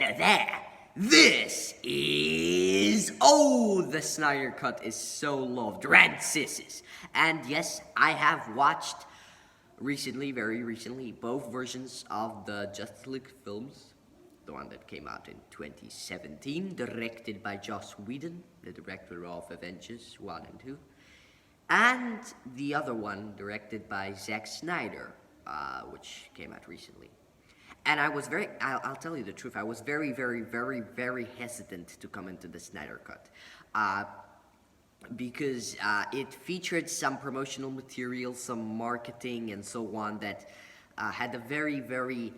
Hello there. This is... Oh, the Snyder Cut is so loved. Rancisses. And yes, I have watched recently, very recently, both versions of the Justice League films. The one that came out in 2017, directed by Joss Whedon, the director of Avengers 1 and 2. And the other one, directed by Zack Snyder, which came out recently. And I was I'll tell you the truth, I was very hesitant to come into the Snyder Cut. Because it featured some promotional material, some marketing and so on that had a very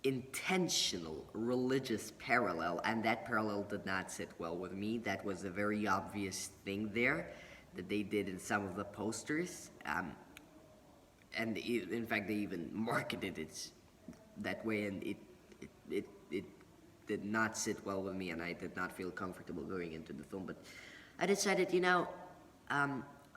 intentional religious parallel, and that parallel did not sit well with me. That was a very obvious thing there that they did in some of the posters. And in fact, they even marketed it that way, and it did not sit well with me, and I did not feel comfortable going into the film. But I decided,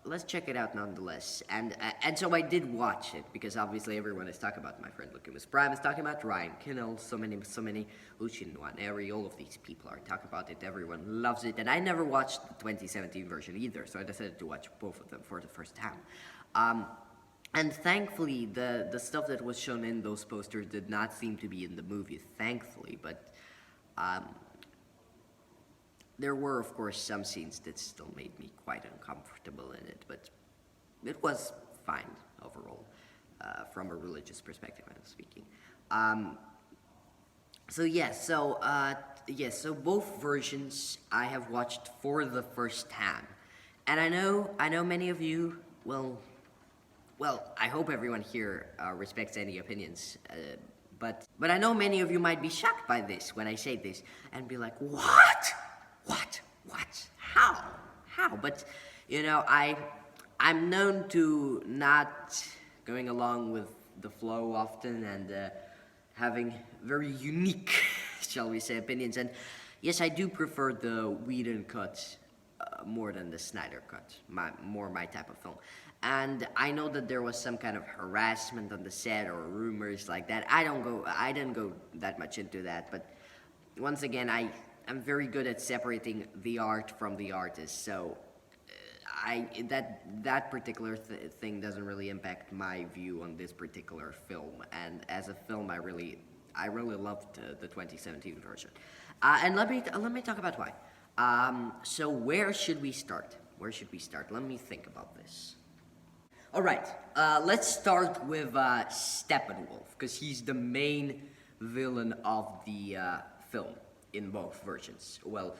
let's check it out nonetheless. And so I did watch it, because obviously everyone is talking about. My friend Lucius Prime is talking about, Ryan Kinnell, so many, Lucien Nwaneri, all of these people are talking about it. Everyone loves it, and I never watched the 2017 version either, so I decided to watch both of them for the first time. And thankfully, the stuff that was shown in those posters did not seem to be in the movie, thankfully, but there were, of course, some scenes that still made me quite uncomfortable in it, but it was fine overall, from a religious perspective, I'm speaking. So both versions I have watched for the first time, and I know many of you Well, I hope everyone here respects any opinions, but I know many of you might be shocked by this when I say this and be like, what? How? But, I'm known to not going along with the flow often and having very unique, shall we say, opinions. And yes, I do prefer the Whedon cut more than the Snyder cut, more my type of film. And I know that there was some kind of harassment on the set or rumors like that. I didn't go that much into that, but once again, I'm very good at separating the art from the artist, so that particular thing doesn't really impact my view on this particular film. And as a film, I really loved the 2017 version. And let me talk about why. So where should we start? Let me think about this. All right, let's start with Steppenwolf, because he's the main villain of the film in both versions. Well,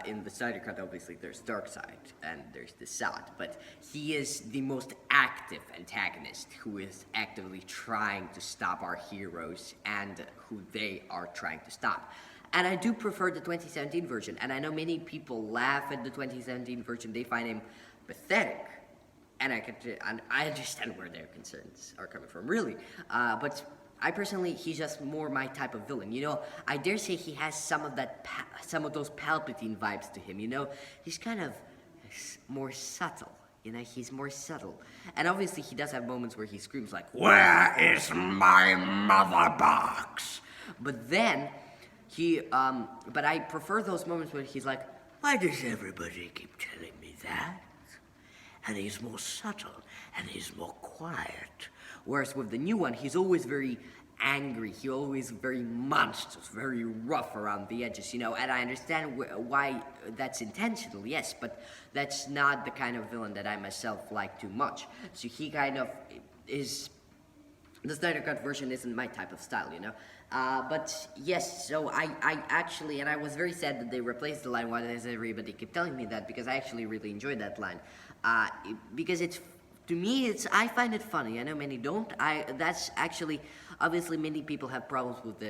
in the Snyder Cut, obviously, there's Darkseid and there's the Zod, but he is the most active antagonist who is actively trying to stop our heroes and who they are trying to stop. And I do prefer the 2017 version, and I know many people laugh at the 2017 version. They find him pathetic. And I understand where their concerns are coming from, really. But I personally, he's just more my type of villain. I dare say he has some of those Palpatine vibes to him. He's kind of more subtle. He's more subtle. And obviously, he does have moments where he screams like, "Where is my mother box?" But then but I prefer those moments where he's like, "Why does everybody keep telling me that?" And he's more subtle, and he's more quiet. Whereas with the new one, he's always very angry. He's always very monstrous, very rough around the edges, And I understand why that's intentional, yes, but that's not the kind of villain that I myself like too much. So he kind of is... The Snyder Cut version isn't my type of style, But yes, so I actually, and I was very sad that they replaced the line, "Why does everybody keep telling me that?" Because I actually really enjoyed that line. Because to me, I find it funny. I know many don't. That's actually, obviously many people have problems with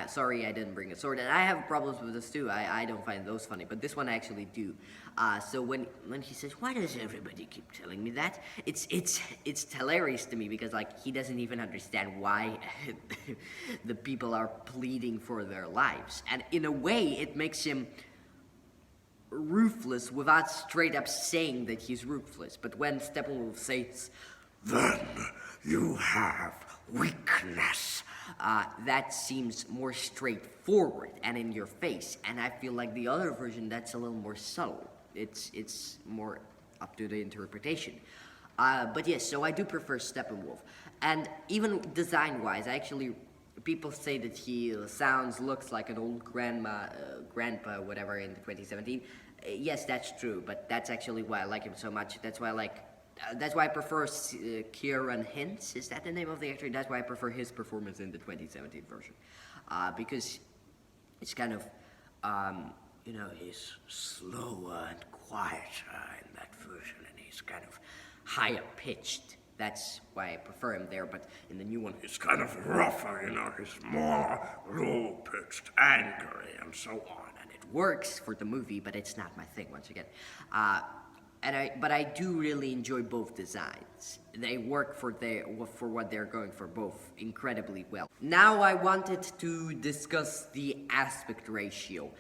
sorry I didn't bring a sword, and I have problems with this too. I don't find those funny, but this one I actually do. So when he says, "Why does everybody keep telling me that?" It's hilarious to me, because he doesn't even understand why the people are pleading for their lives. And in a way, it makes him ruthless without straight up saying that he's ruthless. But when Steppenwolf says, "Then you have weakness," that seems more straightforward and in your face. And I feel like the other version, that's a little more subtle. It's more up to the interpretation. But yes, so I do prefer Steppenwolf. And even design-wise, people say that he looks like an old grandpa, whatever, in 2017. Yes, that's true, but that's actually why I like him so much. That's why I prefer Kieran Hintz. Is that the name of the actor? That's why I prefer his performance in the 2017 version. Because it's kind of, he's slower and quieter in that version, and he's kind of higher pitched. That's why I prefer him there, but in the new one, he's kind of rougher, he's more low-pitched, angry, and so on. And it works for the movie, but it's not my thing, once again. But I do really enjoy both designs. They work for what they're going for both incredibly well. Now I wanted to discuss the aspect ratio.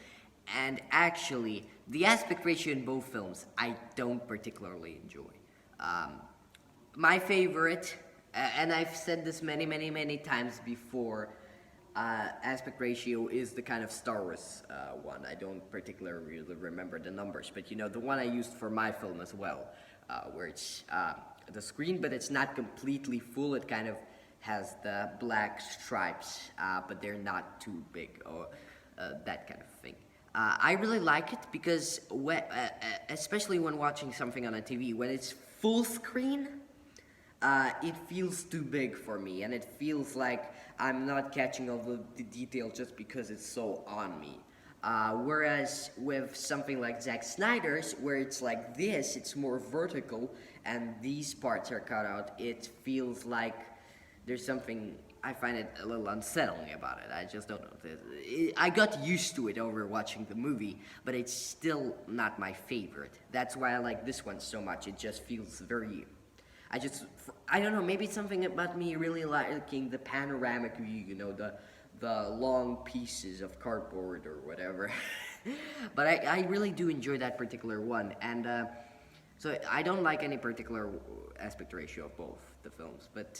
And actually, the aspect ratio in both films, I don't particularly enjoy. My favorite, and I've said this many, many, many times before, aspect ratio is the kind of Star Wars one. I don't particularly remember the numbers, but the one I used for my film as well, where it's the screen, but it's not completely full. It kind of has the black stripes, but they're not too big, or that kind of thing. I really like it because, especially when watching something on a TV, when it's full screen, it feels too big for me, and it feels like I'm not catching all the detail just because it's so on me. Whereas with something like Zack Snyder's, where it's like this, it's more vertical, and these parts are cut out, it feels like there's something. I find it a little unsettling about it. I just don't know. I got used to it over watching the movie, but it's still not my favorite. That's why I like this one so much. It just feels very... I don't know, maybe it's something about me really liking the panoramic view, the long pieces of cardboard or whatever. But I really do enjoy that particular one, and so I don't like any particular aspect ratio of both the films, but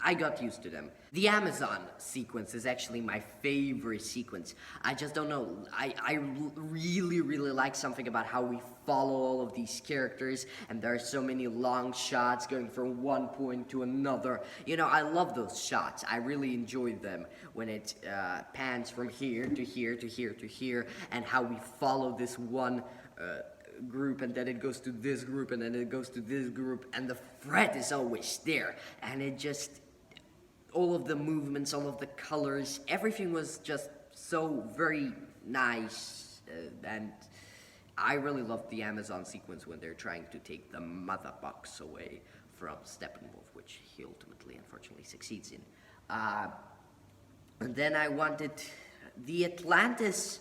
I got used to them. The Amazon sequence is actually my favorite sequence. I just don't know, I really, really like something about how we follow all of these characters, and there are so many long shots going from one point to another. I love those shots. I really enjoy them when it pans from here to here to here to here, and how we follow this one group, and then it goes to this group, and then it goes to this group, and the thread is always there, and it just, all of the movements, all of the colors, everything was just so very nice, and I really loved the Amazon sequence when they're trying to take the mother box away from Steppenwolf, which he ultimately, unfortunately, succeeds in. And then I wanted the Atlantis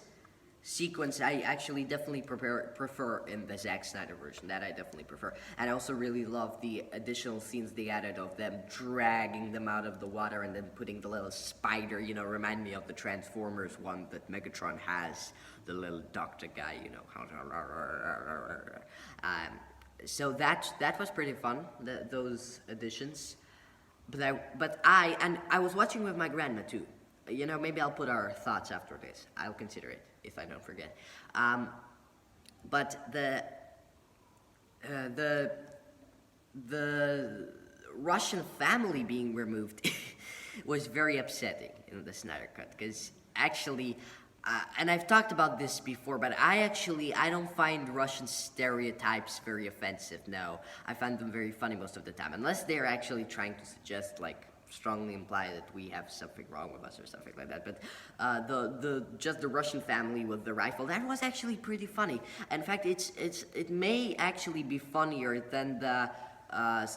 sequence. I actually definitely prefer in the Zack Snyder version. That I definitely prefer. And I also really love the additional scenes they added of them dragging them out of the water and then putting the little spider, remind me of the Transformers one that Megatron has, the little doctor guy, so that was pretty fun, those additions. But I was watching with my grandma too. Maybe I'll put our thoughts after this. I'll consider it if I don't forget. But the Russian family being removed was very upsetting in the Snyder Cut, because actually, and I've talked about this before, but I don't find Russian stereotypes very offensive. No, I find them very funny most of the time, unless they're actually trying to suggest, strongly imply that we have something wrong with us or something like that. But the Russian family with the rifle, that was actually pretty funny. In fact, it may actually be funnier than the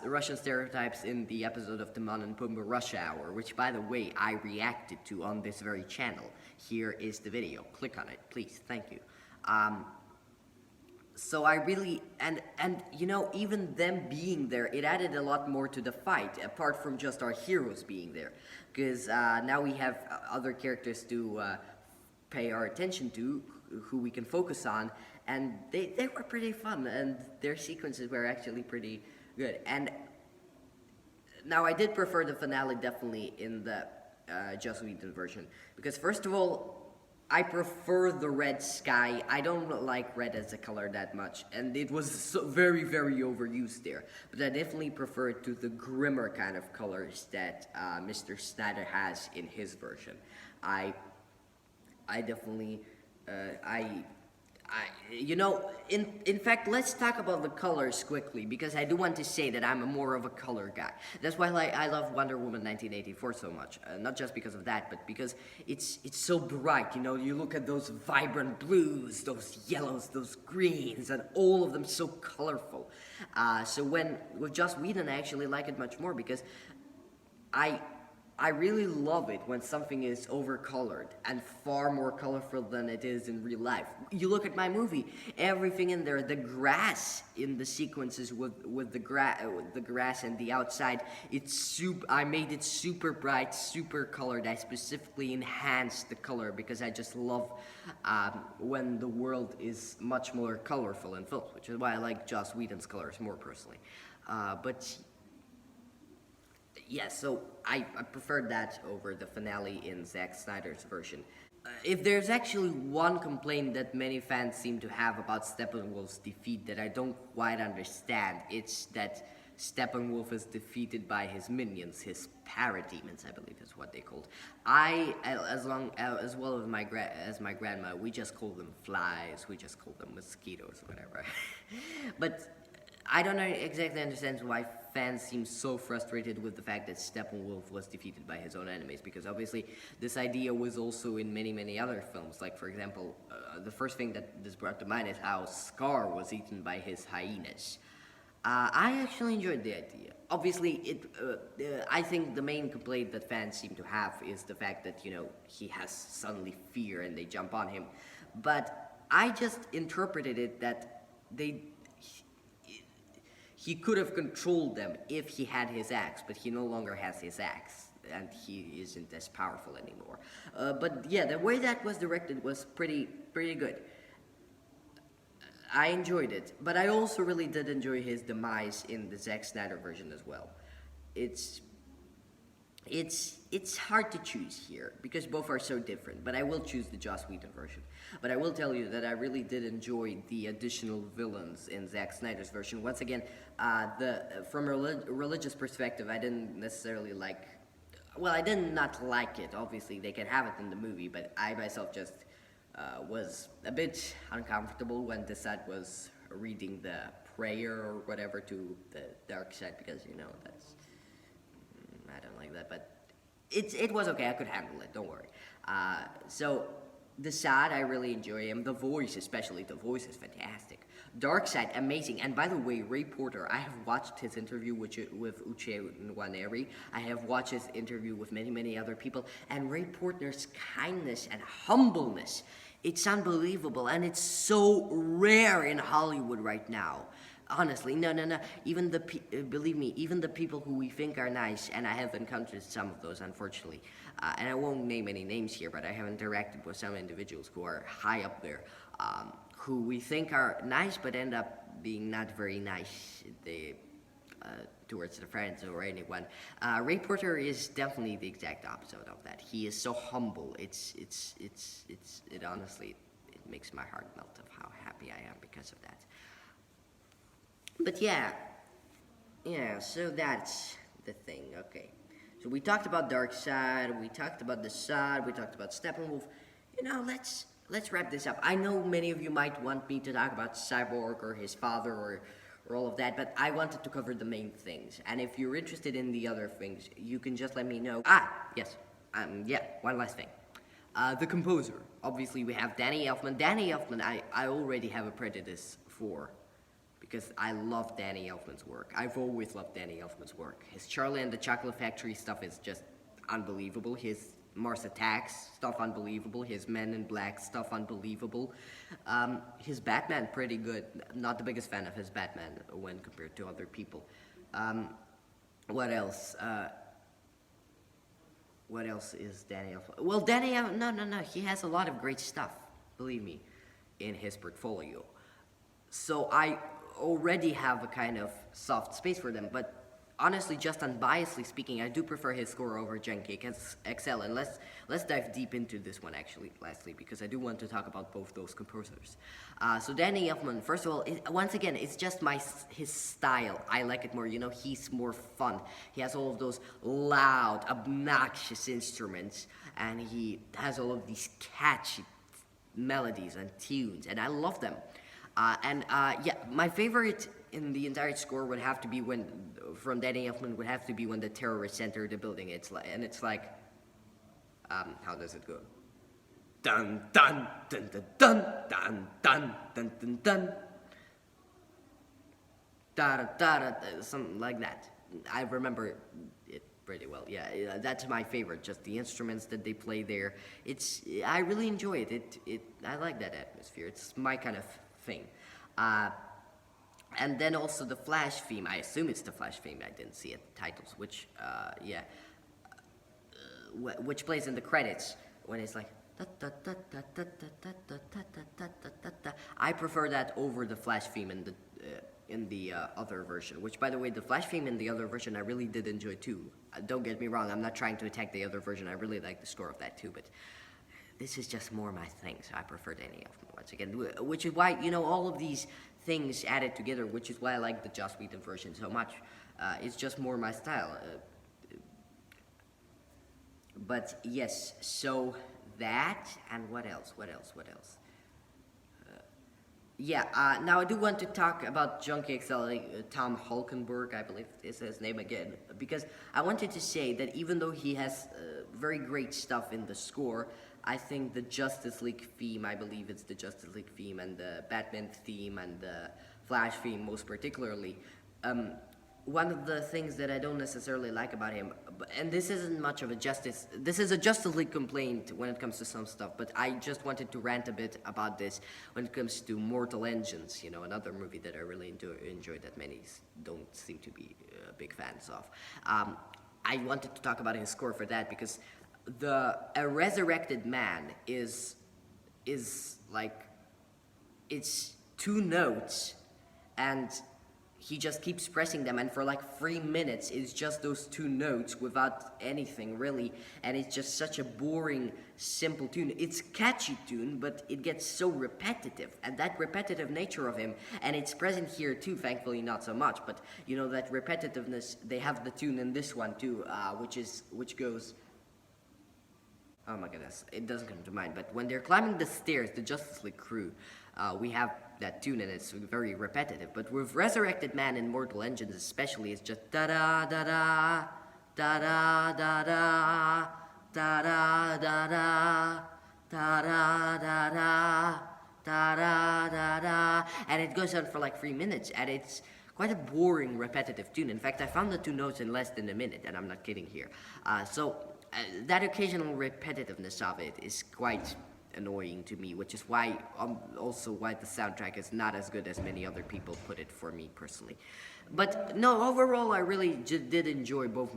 Russian stereotypes in the episode of Timon and Pumbaa Rush Hour, which, by the way, I reacted to on this very channel. Here is the video. Click on it, please. Thank you. So I really, and even them being there, it added a lot more to the fight, apart from just our heroes being there. Because now we have other characters to pay our attention to, who we can focus on, and they were pretty fun, and their sequences were actually pretty good. And Now, I did prefer the finale definitely in the Joss Whedon version because, first of all, I prefer the red sky. I don't like red as a color that much, and it was so very, very overused there. But I definitely prefer it to the grimmer kind of colors that Mr. Snyder has in his version. I, I definitely, in fact, let's talk about the colors quickly because I do want to say that I'm more of a color guy. That's why I love Wonder Woman 1984 so much. Not just because of that, but because it's so bright. You know, you look at those vibrant blues, those yellows, those greens, and all of them so colorful. So when with Joss Whedon, I actually like it much more because I I really love it when something is overcolored and far more colorful than it is in real life. You look at my movie, everything in there, the grass in the sequences with the grass and the outside, I made it super bright, super colored. I specifically enhanced the color because I just love when the world is much more colorful in films, which is why I like Joss Whedon's colors more personally. But yeah, so I preferred that over the finale in Zack Snyder's version. If there's actually one complaint that many fans seem to have about Steppenwolf's defeat that I don't quite understand, it's that Steppenwolf is defeated by his minions, his parademons, I believe is what they called. As well as my grandma, we just call them flies, we just call them mosquitoes, whatever. But I don't exactly understand why fans seem so frustrated with the fact that Steppenwolf was defeated by his own enemies, because obviously this idea was also in many, many other films. Like, for example, the first thing that this brought to mind is how Scar was eaten by his hyenas. I actually enjoyed the idea. Obviously, I think the main complaint that fans seem to have is the fact that, he has suddenly fear and they jump on him. But I just interpreted it that he could have controlled them if he had his axe, but he no longer has his axe, and he isn't as powerful anymore. But yeah, the way that was directed was pretty good. I enjoyed it, but I also really did enjoy his demise in the Zack Snyder version as well. It's hard to choose here because both are so different, but I will choose the Joss Whedon version. But I will tell you that I really did enjoy the additional villains in Zack Snyder's version. Once again, from a religious perspective, I didn't necessarily like. Well, I did not like it. Obviously, they can have it in the movie, but I myself just was a bit uncomfortable when Desaad was reading the prayer or whatever to the dark side because that's. I don't like that, but it was okay. I could handle it. Don't worry. So Desaad, I really enjoy him. The voice, especially, the voice is fantastic. Darkseid, amazing. And by the way, Ray Porter, I have watched his interview with Uche Nwaneri. I have watched his interview with many, many other people. And Ray Porter's kindness and humbleness, it's unbelievable. And it's so rare in Hollywood right now. Honestly, no. Believe me, even the people who we think are nice, and I have encountered some of those, unfortunately, and I won't name any names here, but I have interacted with some individuals who are high up there, who we think are nice, but end up being not very nice towards their friends or anyone. Ray Porter is definitely the exact opposite of that. He is so humble. It honestly, it makes my heart melt of how happy I am because of that. But yeah, so that's the thing, okay. So we talked about Darkseid, we talked about Desaad, we talked about Steppenwolf. Let's wrap this up. I know many of you might want me to talk about Cyborg or his father or all of that, but I wanted to cover the main things. And if you're interested in the other things, you can just let me know. Yes, one last thing. The composer. Obviously, we have Danny Elfman. Danny Elfman, I already have a prejudice for, because I love Danny Elfman's work. I've always loved Danny Elfman's work. His Charlie and the Chocolate Factory stuff is just unbelievable. His Mars Attacks stuff, unbelievable. His Men in Black stuff, unbelievable. His Batman, pretty good. Not the biggest fan of his Batman when compared to other people. What else? What else is Danny Elfman? Well, no. He has a lot of great stuff, believe me, in his portfolio. So I already have a kind of soft space for them, but honestly, just unbiasedly speaking, I do prefer his score over Junkie XL. And let's dive deep into this one actually, lastly, because I do want to talk about both those composers. So Danny Elfman, first of all, once again, it's just his style. I like it more. You know, he's more fun. He has all of those loud, obnoxious instruments, and he has all of these catchy melodies and tunes, and I love them. Yeah, my favorite in the entire score would have to be from Danny Elfman, would have to be when the terrorists enter the building. It's like, how does it go? Dun dun dun dun dun dun dun dun dun dun. Da da da da, something like that. I remember it pretty well. Yeah, that's my favorite. Just the instruments that they play there. I really enjoy it. I like that atmosphere. It's my kind of thing. And then also the Flash theme. I assume it's the Flash theme. I didn't see it titles, which which plays in the credits when it's like. I prefer that over the Flash theme in the other version. Which, by the way, the Flash theme in the other version I really did enjoy too. Don't get me wrong. I'm not trying to attack the other version. I really like the score of that too, but. This is just more my thing, so I prefer Danny Elfman once again. Which is why, you know, all of these things added together, which is why I like the Joss Whedon version so much. It's just more my style. But yes, so that, and what else? Now I do want to talk about Junkie XL, Tom Hulkenberg, I believe is his name again, because I wanted to say that even though he has very great stuff in the score, I think the Justice League theme, I believe it's the Justice League theme and the Batman theme and the Flash theme most particularly, one of the things that I don't necessarily like about him, and this isn't much of this is a Justice League complaint when it comes to some stuff, but I just wanted to rant a bit about this when it comes to Mortal Engines, you know, another movie that I really enjoy that many don't seem to be big fans of. I wanted to talk about his score for that because a resurrected man is like, it's 2 notes, and he just keeps pressing them, and for like 3 minutes it's just those 2 notes without anything really, and it's just such a boring, simple tune. It's a catchy tune, but it gets so repetitive, and that repetitive nature of him, and it's present here too, thankfully not so much, but you know, that repetitiveness, they have the tune in this one too, which goes, oh my goodness, it doesn't come to mind, but when they're climbing the stairs, the Justice League crew, we have that tune, and it's very repetitive. But with Resurrected Man and Mortal Engines especially, it's just da-da, da-da, da-da, da-da, da-da, da-da, da-da, da-da, da-da, da-da, and it goes on for like 3 minutes, and it's quite a boring, repetitive tune. In fact, I found the 2 notes in less than a minute, and I'm not kidding here. That occasional repetitiveness of it is quite annoying to me, which is why also why the soundtrack is not as good as many other people put it for me personally. But no, overall I really did enjoy both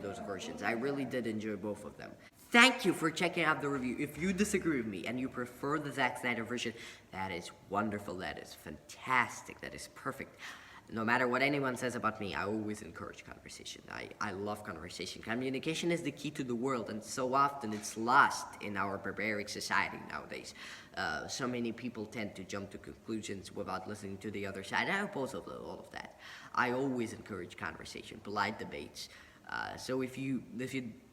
those versions. I really did enjoy both of them. Thank you for checking out the review. If you disagree with me and you prefer the Zack Snyder version, that is wonderful, that is fantastic, that is perfect. No matter what anyone says about me, I always encourage conversation. I love conversation. Communication is the key to the world, and so often it's lost in our barbaric society nowadays. So many people tend to jump to conclusions without listening to the other side. I oppose all of that. I always encourage conversation, polite debates. So if you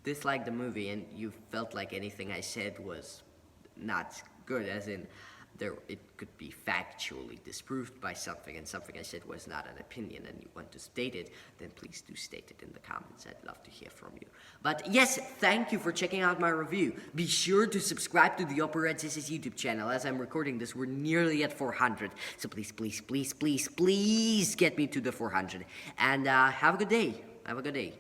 dislike the movie and you felt like anything I said was not good, as in it could be factually disproved by something, and something I said was not an opinion, and you want to state it, then please do state it in the comments. I'd love to hear from you. But yes, thank you for checking out my review. Be sure to subscribe to the Upper Red Sisters YouTube channel. As I'm recording this, we're nearly at 400, so please get me to the 400. And have a good day.